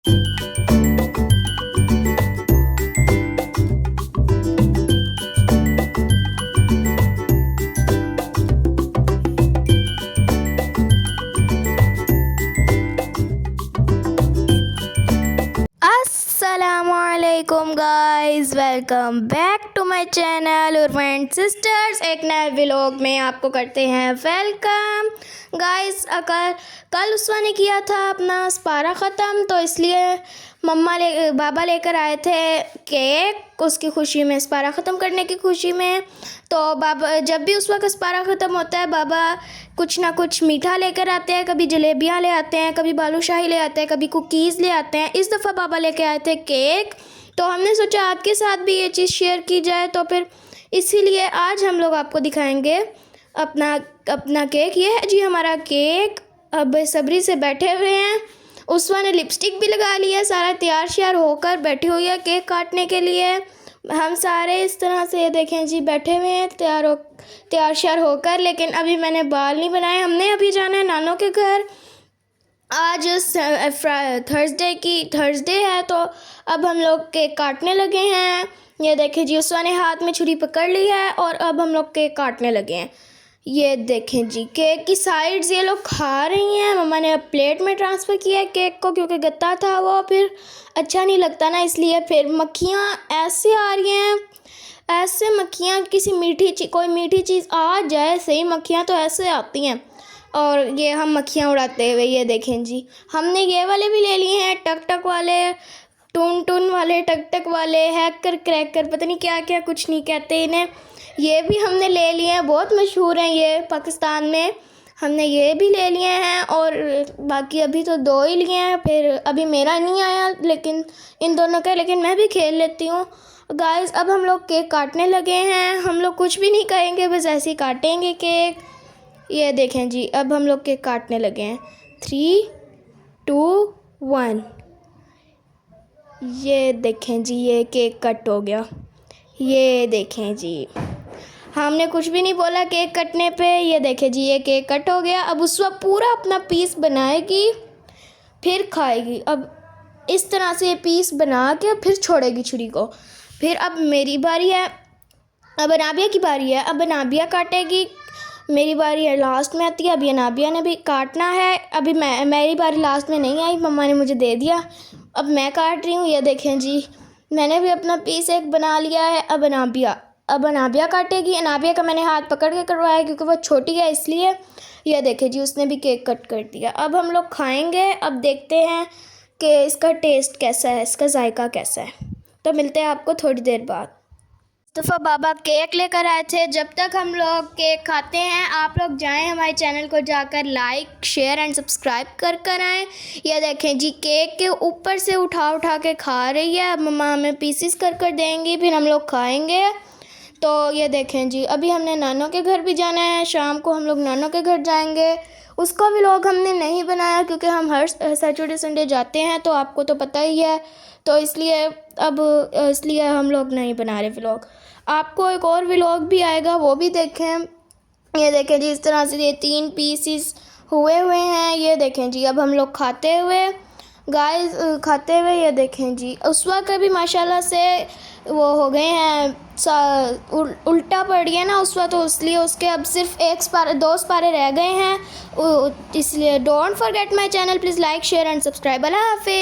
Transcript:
अस्सलामुअलैकुम guys, welcome back to my channel और friend sisters. एक नए व्लॉग में आपको करते हैं वेलकम गाइस। कल उसवा ने किया था अपना स्पारा ख़त्म, तो इसलिए बाबा लेकर आए थे केक उसकी खुशी में, स्पारा ख़त्म करने की खुशी में। तो बाबा जब भी उस वक्त स्पारा ख़त्म होता है, बाबा कुछ ना कुछ मीठा लेकर आते हैं। कभी जलेबियाँ ले आते हैं, कभी बालूशाही ले आते हैं, कभी कुकीज़ ले आते हैं। इस दफ़ा बाबा लेके आए थे केक, तो हमने सोचा आपके साथ भी ये चीज़ शेयर की जाए। तो फिर इसीलिए आज हम लोग आपको दिखाएंगे अपना केक। ये है जी हमारा केक। अब बेसब्री से बैठे हुए हैं। उसवा ने लिपस्टिक भी लगा ली है, सारा तैयार श्यार होकर बैठी हुई है केक काटने के लिए। हम सारे इस तरह से, ये देखें जी, बैठे हुए हैं तैयार श्यार होकर। लेकिन अभी मैंने बाल नहीं बनाए। हमने अभी जाना है नानों के घर। आज थर्सडे है, तो अब हम लोग केक काटने लगे हैं। ये देखें जी, उसवा ने हाथ में छुरी पकड़ ली है और अब हम लोग केक काटने लगे हैं। ये देखें जी, केक की साइड्स ये लोग खा रही हैं। मम्मा ने अब प्लेट में ट्रांसफ़र किया है केक को, क्योंकि गत्ता था वो फिर अच्छा नहीं लगता ना, इसलिए। फिर मक्खियाँ ऐसे आ रही हैं, ऐसे मक्खियाँ, कोई मीठी चीज़ आ जाए सही, मक्खियाँ तो ऐसे आती हैं। और ये हम मक्खियाँ उड़ाते हुए, ये देखें जी, हमने ये वाले भी ले लिए हैं, टक टक वाले, टून वाले, टक टक वाले, हैकर क्रैकर, पता नहीं क्या क्या, कुछ नहीं कहते इन्हें। ये भी हमने ले लिए हैं, बहुत मशहूर हैं ये पाकिस्तान में। हमने ये भी ले लिए हैं और बाकी अभी तो 2 ही लिए हैं। फिर अभी मेरा नहीं आया, लेकिन इन दोनों का, लेकिन मैं भी खेल लेती हूँ गाइस। अब हम लोग केक काटने लगे हैं। हम लोग कुछ भी नहीं करेंगे, बस ऐसे ही काटेंगे केक। ये देखें जी, अब हम लोग केक काटने लगे हैं। 3, 2, 1। ये देखें जी, ये केक कट हो गया। ये देखें जी, हमने कुछ भी नहीं बोला केक कटने पे। ये देखें जी, ये केक कट हो गया। अब उस वक्त पूरा अपना पीस बनाएगी, फिर खाएगी। अब इस तरह से ये पीस बना के फिर छोड़ेगी छुरी को। फिर अब मेरी बारी है, अब अनाबिया की बारी है। अब अनाबिया काटेगी, मेरी बारी है लास्ट में आती है। अभी अनाबिया ने भी काटना है। अभी मेरी बारी लास्ट में नहीं आई, मम्मा ने मुझे दे दिया, अब मैं काट रही हूँ। ये देखें जी, मैंने भी अपना पीस एक बना लिया है। अब अनाबिया काटेगी। अनाबिया का मैंने हाथ पकड़ के करवाया है, क्योंकि वो छोटी है इसलिए। ये देखें जी, उसने भी केक कट कर दिया। अब हम लोग खाएंगे। अब देखते हैं कि इसका टेस्ट कैसा है, इसका जायका कैसा है। तो मिलते हैं आपको थोड़ी देर बाद। दफ़ा बाबा केक लेकर आए थे। जब तक हम लोग केक खाते हैं, आप लोग जाएं हमारे चैनल को जाकर लाइक, शेयर एंड सब्सक्राइब कर आएँ। ये देखें जी, केक के ऊपर से उठा के खा रही है। अब मम्मा हमें पीसीस कर देंगी, फिर हम लोग खाएंगे। तो ये देखें जी, अभी हमने नानों के घर भी जाना है। शाम को हम लोग नानों के घर जाएंगे। उसका व्लॉग हमने नहीं बनाया, क्योंकि हम हर सैटरडे संडे जाते हैं, तो आपको तो पता ही है। तो इसलिए हम लोग नहीं बना रहे व्लॉग। आपको एक और व्लॉग भी आएगा, वो भी देखें। ये देखें जी, इस तरह से ये 3 पीसीस हुए हैं। ये देखें जी, अब हम लोग खाते हुए ये देखें जी, उस वक्त भी माशाल्लाह से वो हो गए हैं, उल्टा पड़ गया ना उस वक्त, तो इसलिए उसके अब सिर्फ 2 स्पारे रह गए हैं। इसलिए don't forget my channel, please like, share and subscribe. अल्लाह हाफिज़।